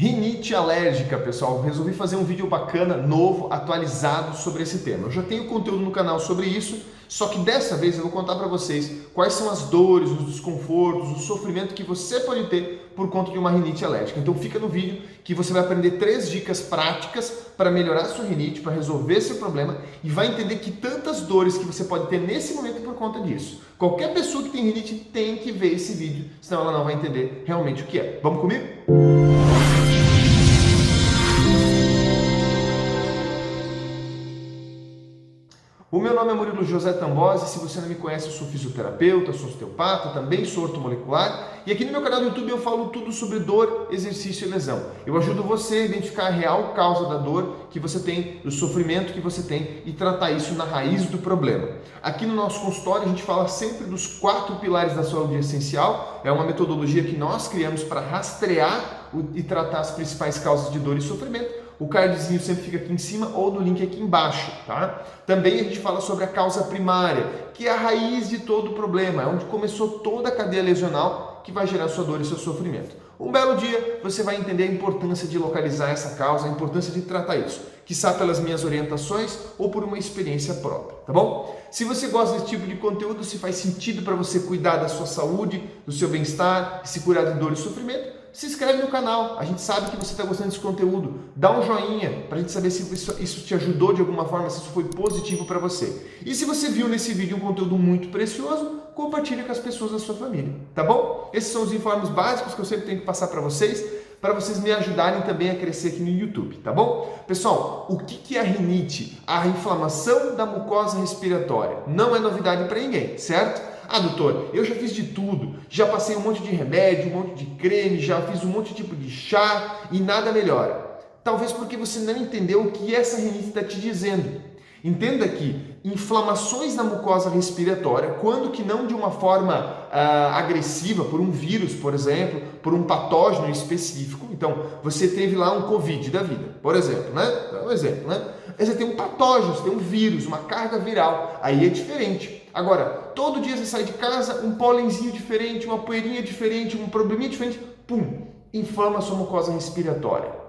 Rinite alérgica, pessoal. Resolvi fazer um vídeo bacana, novo, atualizado sobre esse tema. Eu já tenho conteúdo no canal sobre isso, só que dessa vez eu vou contar para vocês quais são as dores, os desconfortos, o sofrimento que você pode ter por conta de uma rinite alérgica. Então fica no vídeo que você vai aprender 3 dicas práticas para melhorar a sua rinite, para resolver seu problema e vai entender que tantas dores que você pode ter nesse momento por conta disso. Qualquer pessoa que tem rinite tem que ver esse vídeo, senão ela não vai entender realmente o que é. Vamos comigo? O meu nome é Murilo José Tambosi, se você não me conhece, eu sou fisioterapeuta, sou osteopata, também sou ortomolecular e aqui no meu canal do YouTube eu falo tudo sobre dor, exercício e lesão. Eu ajudo você a identificar a real causa da dor que você tem, do sofrimento que você tem e tratar isso na raiz do problema. Aqui no nosso consultório a gente fala sempre dos 4 pilares da saúde essencial, é uma metodologia que nós criamos para rastrear e tratar as principais causas de dor e sofrimento. O cardzinho sempre fica aqui em cima ou no link aqui embaixo, tá? Também a gente fala sobre a causa primária, que é a raiz de todo o problema, é onde começou toda a cadeia lesional que vai gerar sua dor e seu sofrimento. Um belo dia você vai entender a importância de localizar essa causa, a importância de tratar isso, quiçá pelas minhas orientações ou por uma experiência própria, tá bom? Se você gosta desse tipo de conteúdo, se faz sentido para você cuidar da sua saúde, do seu bem-estar, se curar de dor e sofrimento, se inscreve no canal, a gente sabe que você está gostando desse conteúdo, dá um joinha para a gente saber se isso te ajudou de alguma forma, se isso foi positivo para você. E se você viu nesse vídeo um conteúdo muito precioso, compartilhe com as pessoas da sua família, tá bom? Esses são os informes básicos que eu sempre tenho que passar para vocês me ajudarem também a crescer aqui no YouTube, tá bom? Pessoal, o que é a rinite? A inflamação da mucosa respiratória. Não é novidade para ninguém, certo? Ah, doutor, eu já fiz de tudo, já passei um monte de remédio, um monte de creme, já fiz um monte de tipo de chá e nada melhora. Talvez porque você não entendeu o que essa rinite está te dizendo. Entenda que inflamações na mucosa respiratória, quando que não de uma forma agressiva, por um vírus, por exemplo, por um patógeno específico. Então, você teve lá um Covid da vida, por exemplo, né? É um exemplo, né? Aí você tem um patógeno, você tem um vírus, uma carga viral, aí é diferente. Agora, todo dia você sai de casa, um pólenzinho diferente, uma poeirinha diferente, um probleminha diferente, pum, inflama a sua mucosa respiratória.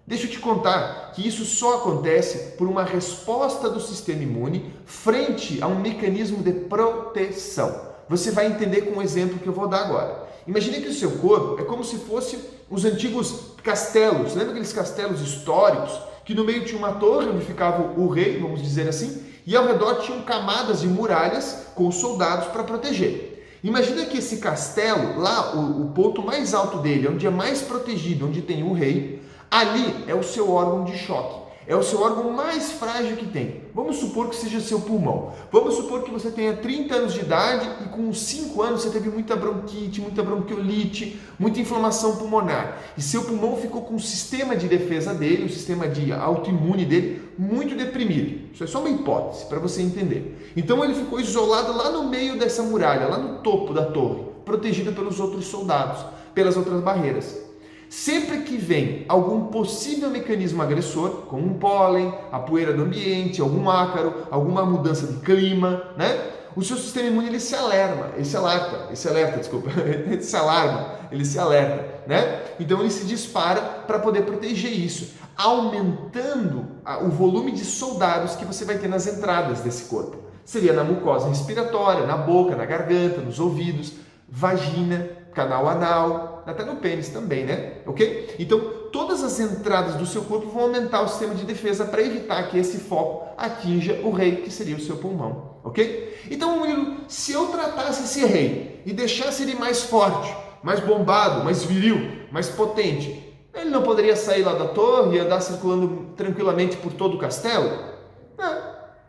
Deixa eu te contar que isso só acontece por uma resposta do sistema imune frente a um mecanismo de proteção. Você vai entender com o exemplo que eu vou dar agora. Imagine que o seu corpo é como se fosse os antigos castelos. Lembra aqueles castelos históricos que no meio tinha uma torre onde ficava o rei, vamos dizer assim, e ao redor tinham camadas de muralhas com soldados para proteger. Imagina que esse castelo, lá o ponto mais alto dele, onde é mais protegido, onde tem o rei, ali é o seu órgão de choque. É o seu órgão mais frágil que tem. Vamos supor que seja seu pulmão. Vamos supor que você tenha 30 anos de idade e com 5 anos você teve muita bronquite, muita bronquiolite, muita inflamação pulmonar. E seu pulmão ficou com o sistema de defesa dele, o sistema de autoimune dele, muito deprimido. Isso é só uma hipótese para você entender. Então ele ficou isolado lá no meio dessa muralha, lá no topo da torre, protegido pelos outros soldados, pelas outras barreiras. Sempre que vem algum possível mecanismo agressor, como um pólen, a poeira do ambiente, algum ácaro, alguma mudança de clima, né? O seu sistema imune ele se alarma, ele se alerta, né? Então ele se dispara para poder proteger isso, aumentando o volume de soldados que você vai ter nas entradas desse corpo. Seria na mucosa respiratória, na boca, na garganta, nos ouvidos, vagina, canal anal, até no pênis também, né? Ok? Então, todas as entradas do seu corpo vão aumentar o sistema de defesa para evitar que esse foco atinja o rei, que seria o seu pulmão, ok? Então, Murilo, se eu tratasse esse rei e deixasse ele mais forte, mais bombado, mais viril, mais potente, ele não poderia sair lá da torre e andar circulando tranquilamente por todo o castelo?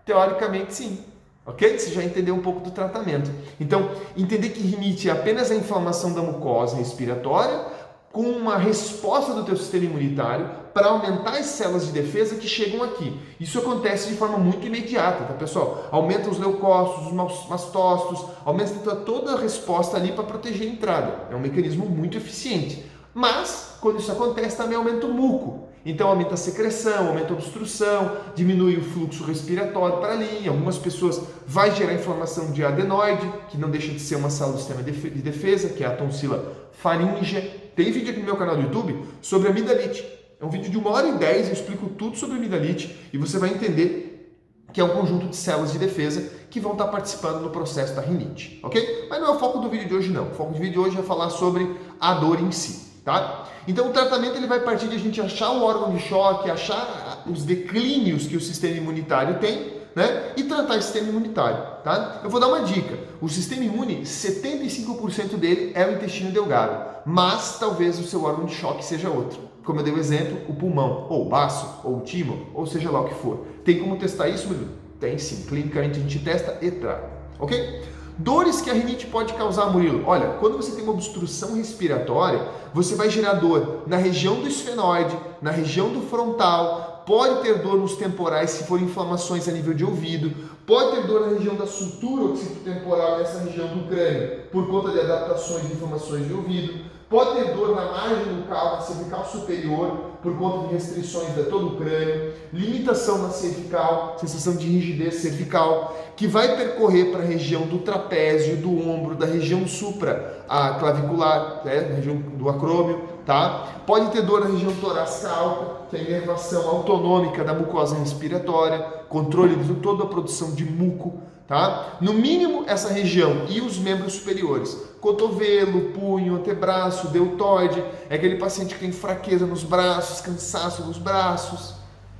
Teoricamente, sim. Ok? Você já entendeu um pouco do tratamento. Então, entender que rinite é apenas a inflamação da mucosa respiratória com uma resposta do teu sistema imunitário para aumentar as células de defesa que chegam aqui. Isso acontece de forma muito imediata, tá, pessoal? Aumenta os leucócitos, os mastócitos, aumenta toda a resposta ali para proteger a entrada. É um mecanismo muito eficiente. Mas, quando isso acontece, também aumenta o muco. Então aumenta a secreção, aumenta a obstrução, diminui o fluxo respiratório para ali. Em algumas pessoas vai gerar inflamação de adenoide, que não deixa de ser uma célula do sistema de defesa, que é a tonsila faríngea, Tem vídeo aqui no meu canal do YouTube sobre amidalite. É um vídeo de 1h10, eu explico tudo sobre amidalite e você vai entender que é um conjunto de células de defesa que vão estar participando no processo da rinite, ok? Mas não é o foco do vídeo de hoje não. O foco do vídeo de hoje é falar sobre a dor em si, tá? Então o tratamento ele vai partir de a gente achar o órgão de choque, achar os declínios que o sistema imunitário tem, né? E tratar o sistema imunitário, tá? Eu vou dar uma dica. O sistema imune, 75% dele é o intestino delgado, mas talvez o seu órgão de choque seja outro. Como eu dei o exemplo, o pulmão, ou o baço, ou o timo, ou seja lá o que for. Tem como testar isso, Murilo? Tem sim. Clinicamente a gente testa e trata, ok? Dores que a rinite pode causar, Murilo. Olha, quando você tem uma obstrução respiratória, você vai gerar dor na região do esfenoide, na região do frontal, pode ter dor nos temporais se for inflamações a nível de ouvido, pode ter dor na região da sutura occipitotemporal, nessa região do crânio, por conta de adaptações de inflamações de ouvido. Pode ter dor na margem bucal, na cervical superior, por conta de restrições de todo o crânio, limitação na cervical, sensação de rigidez cervical, que vai percorrer para a região do trapézio, do ombro, da região supraclavicular, né, na região do acrômio, tá? Pode ter dor na região torácica alta, que é a inervação autonômica da mucosa respiratória, controle de toda a produção de muco, tá? No mínimo essa região e os membros superiores, cotovelo, punho, antebraço, deltoide, é aquele paciente que tem fraqueza nos braços, cansaço nos braços,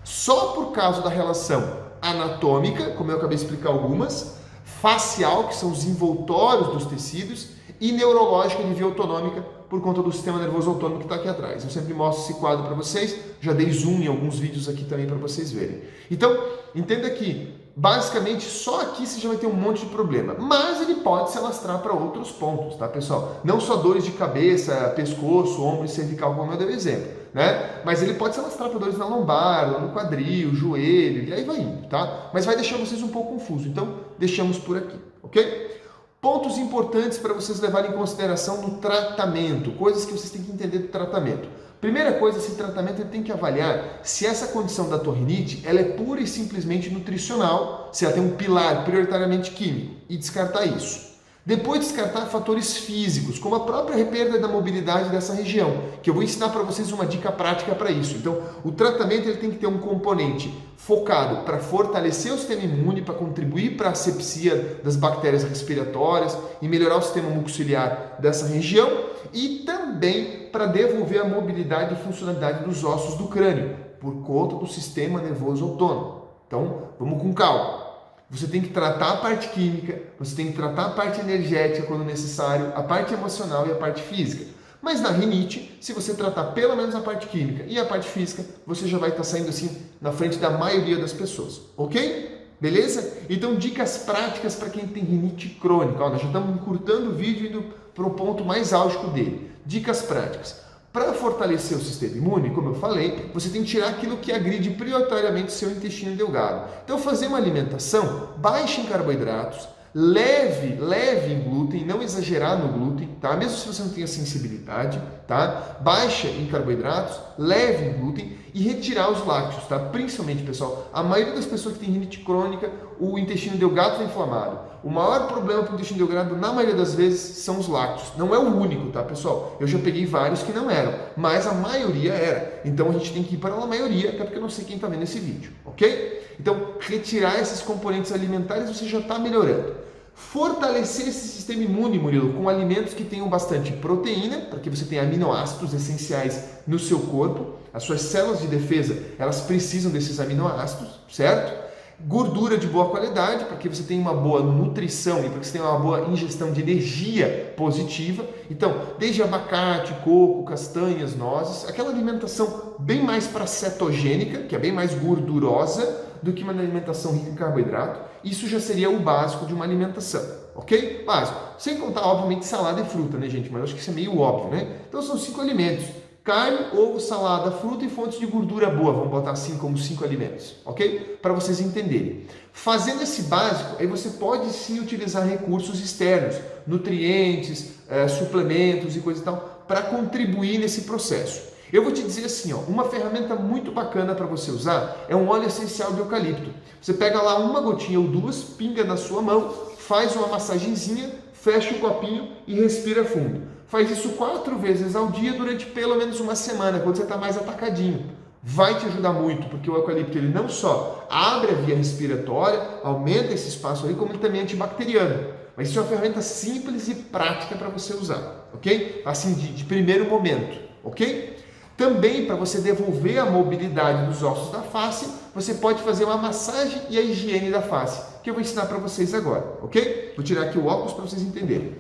só por causa da relação anatômica, como eu acabei de explicar algumas, facial, que são os envoltórios dos tecidos, e neurológica de via autonômica, por conta do sistema nervoso autônomo que está aqui atrás. Eu sempre mostro esse quadro para vocês, já dei zoom em alguns vídeos aqui também para vocês verem. Então, entenda que basicamente só aqui você já vai ter um monte de problema, mas ele pode se alastrar para outros pontos, tá, pessoal? Não só dores de cabeça, pescoço, ombro e cervical, como eu dei o exemplo, né? Mas ele pode se alastrar para dores na lombar, no quadril, joelho, e aí vai indo, tá? Mas vai deixar vocês um pouco confusos, então deixamos por aqui, ok? Pontos importantes para vocês levarem em consideração no tratamento, coisas que vocês têm que entender do tratamento. Primeira coisa, esse tratamento ele tem que avaliar se essa condição da rinite ela é pura e simplesmente nutricional, se ela tem um pilar prioritariamente químico, e descartar isso. Depois descartar fatores físicos, como a própria perda da mobilidade dessa região, que eu vou ensinar para vocês uma dica prática para isso. Então, o tratamento ele tem que ter um componente focado para fortalecer o sistema imune, para contribuir para a asepsia das bactérias respiratórias e melhorar o sistema mucociliar dessa região e também para devolver a mobilidade e funcionalidade dos ossos do crânio, por conta do sistema nervoso autônomo. Então, vamos com calma. Você tem que tratar a parte química, você tem que tratar a parte energética quando necessário, a parte emocional e a parte física. Mas na rinite, se você tratar pelo menos a parte química e a parte física, você já vai estar saindo assim na frente da maioria das pessoas, ok? Beleza? Então dicas práticas para quem tem rinite crônica. Ó, nós já estamos encurtando o vídeo indo para o ponto mais álgico dele. Dicas práticas. Para fortalecer o sistema imune, como eu falei, você tem que tirar aquilo que agride prioritariamente o seu intestino delgado. Então, fazer uma alimentação baixa em carboidratos, leve em glúten, não exagerar no glúten, tá? Mesmo se você não tenha sensibilidade, tá? Baixa em carboidratos, leve em glúten e retirar os lácteos, tá? Principalmente, pessoal, a maioria das pessoas que tem rinite crônica, o intestino delgado está inflamado. O maior problema para o intestino delgado, na maioria das vezes, são os lácteos. Não é o único, tá, pessoal? Eu já peguei vários que não eram, mas a maioria era. Então, a gente tem que ir para a maioria, até porque eu não sei quem está vendo esse vídeo, ok? Então, retirar esses componentes alimentares, você já está melhorando. Fortalecer esse sistema imune, Murilo, com alimentos que tenham bastante proteína, para que você tenha aminoácidos essenciais no seu corpo. As suas células de defesa, elas precisam desses aminoácidos, certo? Gordura de boa qualidade, para que você tenha uma boa nutrição e para que você tenha uma boa ingestão de energia positiva. Então, desde abacate, coco, castanhas, nozes, aquela alimentação bem mais para cetogênica, que é bem mais gordurosa do que uma alimentação rica em carboidrato. Isso já seria o básico de uma alimentação, ok? Básico. Sem contar, obviamente, salada e fruta, né, gente? Mas eu acho que isso é meio óbvio, né? Então, são 5 alimentos. Carne, ovo, salada, fruta e fontes de gordura boa. Vamos botar assim como 5 alimentos, ok? Para vocês entenderem. Fazendo esse básico, aí você pode sim utilizar recursos externos, nutrientes, suplementos e coisa e tal, para contribuir nesse processo. Eu vou te dizer assim, ó, uma ferramenta muito bacana para você usar é um óleo essencial de eucalipto. Você pega lá uma gotinha ou duas, pinga na sua mão, faz uma massagenzinha, fecha o copinho e respira fundo. Faz isso 4 vezes ao dia durante pelo menos uma semana, quando você está mais atacadinho. Vai te ajudar muito, porque o eucalipto ele não só abre a via respiratória, aumenta esse espaço ali, como ele também é antibacteriano. Mas isso é uma ferramenta simples e prática para você usar, ok? Assim, de primeiro momento, ok? Também, para você devolver a mobilidade dos ossos da face, você pode fazer uma massagem e a higiene da face, que eu vou ensinar para vocês agora, ok? Vou tirar aqui o óculos para vocês entenderem.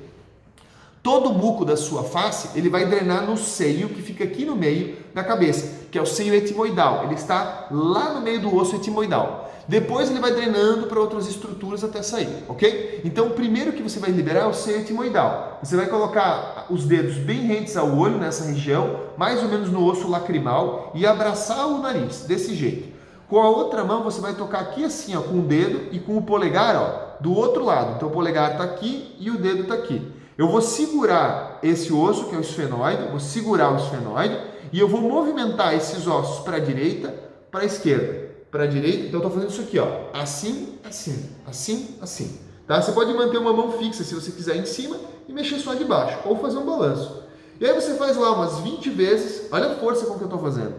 Todo o muco da sua face, ele vai drenar no seio que fica aqui no meio da cabeça, que é o seio etimoidal. Ele está lá no meio do osso etimoidal. Depois ele vai drenando para outras estruturas até sair, ok? Então, o primeiro que você vai liberar é o seio etimoidal. Você vai colocar os dedos bem rentes ao olho, nessa região, mais ou menos no osso lacrimal, e abraçar o nariz, desse jeito. Com a outra mão, você vai tocar aqui assim, ó, com o dedo e com o polegar, ó, do outro lado. Então, o polegar está aqui e o dedo está aqui. Eu vou segurar esse osso, que é o esfenoide, vou segurar o esfenoide e eu vou movimentar esses ossos para a direita, para a esquerda, para a direita. Então, eu estou fazendo isso aqui, ó, assim, assim, assim, assim. Tá? Você pode manter uma mão fixa, se você quiser, em cima e mexer só de baixo, ou fazer um balanço. E aí você faz lá umas 20 vezes, olha a força com que eu estou fazendo.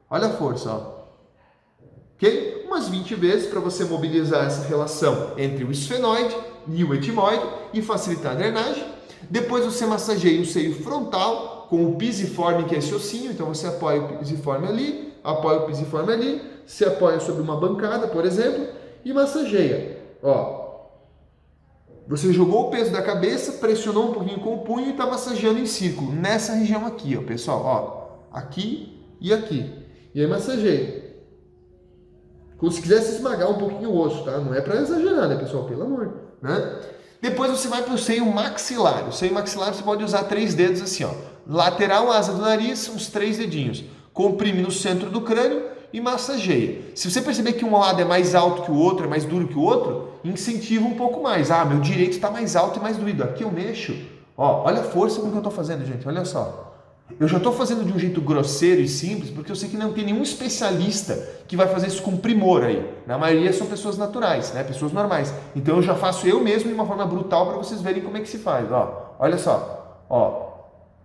Olha a força, ó. Ok? Umas 20 vezes para você mobilizar essa relação entre o esfenoide e o etimoide e facilitar a drenagem. Depois você massageia o seio frontal com o pisiforme, que é esse ossinho. Então você apoia o pisiforme ali, se apoia sobre uma bancada, por exemplo, e massageia. Ó, você jogou o peso da cabeça, pressionou um pouquinho com o punho e está massageando em círculo, nessa região aqui, ó, pessoal. Ó, aqui e aqui. E aí massageia. Como se quisesse esmagar um pouquinho o osso, tá? Não é para exagerar, né, pessoal? Pelo amor, né? Depois você vai para o seio maxilar. O seio maxilar você pode usar 3 dedos assim, ó. Lateral, asa do nariz, uns 3 dedinhos. Comprime no centro do crânio e massageia. Se você perceber que um lado é mais alto que o outro, é mais duro que o outro, incentiva um pouco mais. Ah, meu direito está mais alto e mais doído. Aqui eu mexo. Ó, olha a força com que eu estou fazendo, gente. Olha só. Eu já estou fazendo de um jeito grosseiro e simples, porque eu sei que não tem nenhum especialista que vai fazer isso com primor aí. Na maioria são pessoas naturais, né? Pessoas normais. Então eu já faço eu mesmo de uma forma brutal para vocês verem como é que se faz. Ó, olha só. Ó,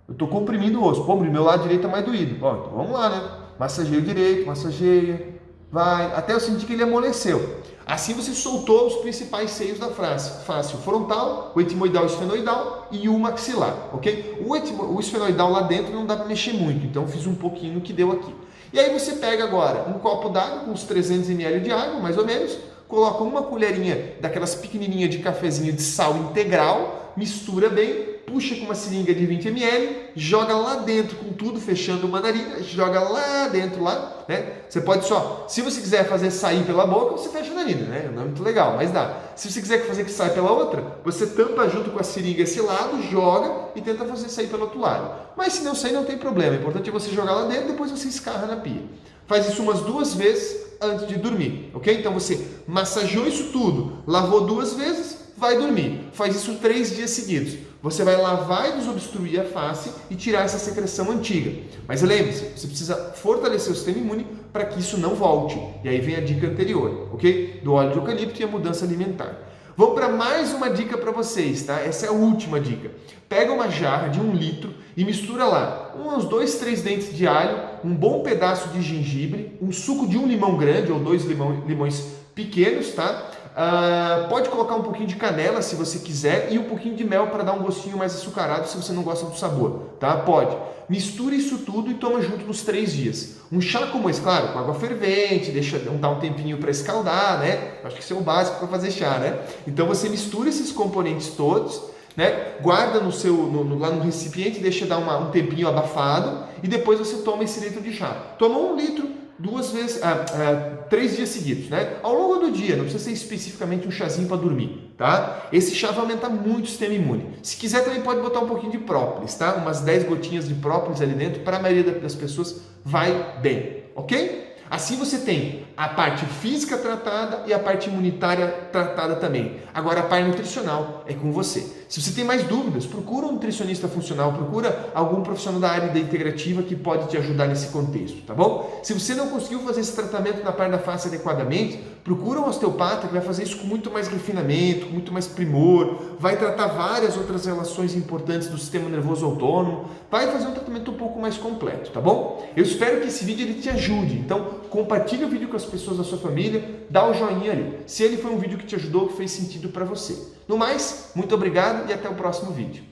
eu estou comprimindo o osso. Pô, meu lado direito é mais doído. Ó, então vamos lá, né? Massageia o direito, massageia. Vai, até eu sentir que ele amoleceu. Assim você soltou os principais seios da face, o frontal, o etimoidal, o esfenoidal e o maxilar, ok? O esfenoidal lá dentro não dá para mexer muito, então eu fiz um pouquinho que deu aqui. E aí você pega agora um copo d'água com uns 300 ml de água, mais ou menos, coloca uma colherinha daquelas pequenininhas de cafezinho de sal integral, mistura bem, puxa com uma seringa de 20 ml, joga lá dentro com tudo, fechando uma narina, joga lá dentro, lá, né? Você pode só, se você quiser fazer sair pela boca, você fecha a narina, né? Não é muito legal, mas dá. Se você quiser fazer que saia pela outra, você tampa junto com a seringa esse lado, joga e tenta fazer sair pelo outro lado. Mas se não sair, não tem problema. O importante é você jogar lá dentro, depois você escarra na pia. Faz isso umas 2 vezes antes de dormir, ok? Então você massageou isso tudo, lavou 2 vezes, vai dormir. Faz isso 3 dias seguidos. Você vai lavar e desobstruir a face e tirar essa secreção antiga. Mas lembre-se, você precisa fortalecer o sistema imune para que isso não volte. E aí vem a dica anterior, ok? Do óleo de eucalipto e a mudança alimentar. Vamos para mais uma dica para vocês, tá? Essa é a última dica. Pega uma jarra de 1 litro e mistura lá uns 2, 3 dentes de alho, um bom pedaço de gengibre, um suco de 1 limão grande ou 2 limões pequenos, tá? Pode colocar um pouquinho de canela se você quiser e um pouquinho de mel para dar um gostinho mais açucarado se você não gosta do sabor, tá? Pode. Misture isso tudo e toma junto nos 3 dias. Um chá como esse, claro, com água fervente, deixa dar um tempinho para escaldar, né? Acho que isso é o básico para fazer chá, né? Então você mistura esses componentes todos, né? Guarda lá no recipiente, deixa dar um tempinho abafado e depois você toma esse litro de chá. Toma 1 litro 3 dias seguidos, né? Ao longo do dia, não precisa ser especificamente um chazinho para dormir, tá? Esse chá vai aumentar muito o sistema imune. Se quiser também pode botar um pouquinho de própolis, tá? Umas 10 gotinhas de própolis ali dentro, para a maioria das pessoas vai bem, ok? Assim você tem a parte física tratada e a parte imunitária tratada também. Agora a parte nutricional é com você. Se você tem mais dúvidas, procura um nutricionista funcional, procura algum profissional da área da integrativa que pode te ajudar nesse contexto, tá bom? Se você não conseguiu fazer esse tratamento na parte da face adequadamente, procura um osteopata que vai fazer isso com muito mais refinamento, com muito mais primor, vai tratar várias outras relações importantes do sistema nervoso autônomo, vai fazer um tratamento um pouco mais completo, tá bom? Eu espero que esse vídeo ele te ajude, então compartilhe o vídeo com as pessoas da sua família, dá o joinha ali, se ele foi um vídeo que te ajudou, que fez sentido para você. No mais, muito obrigado e até o próximo vídeo.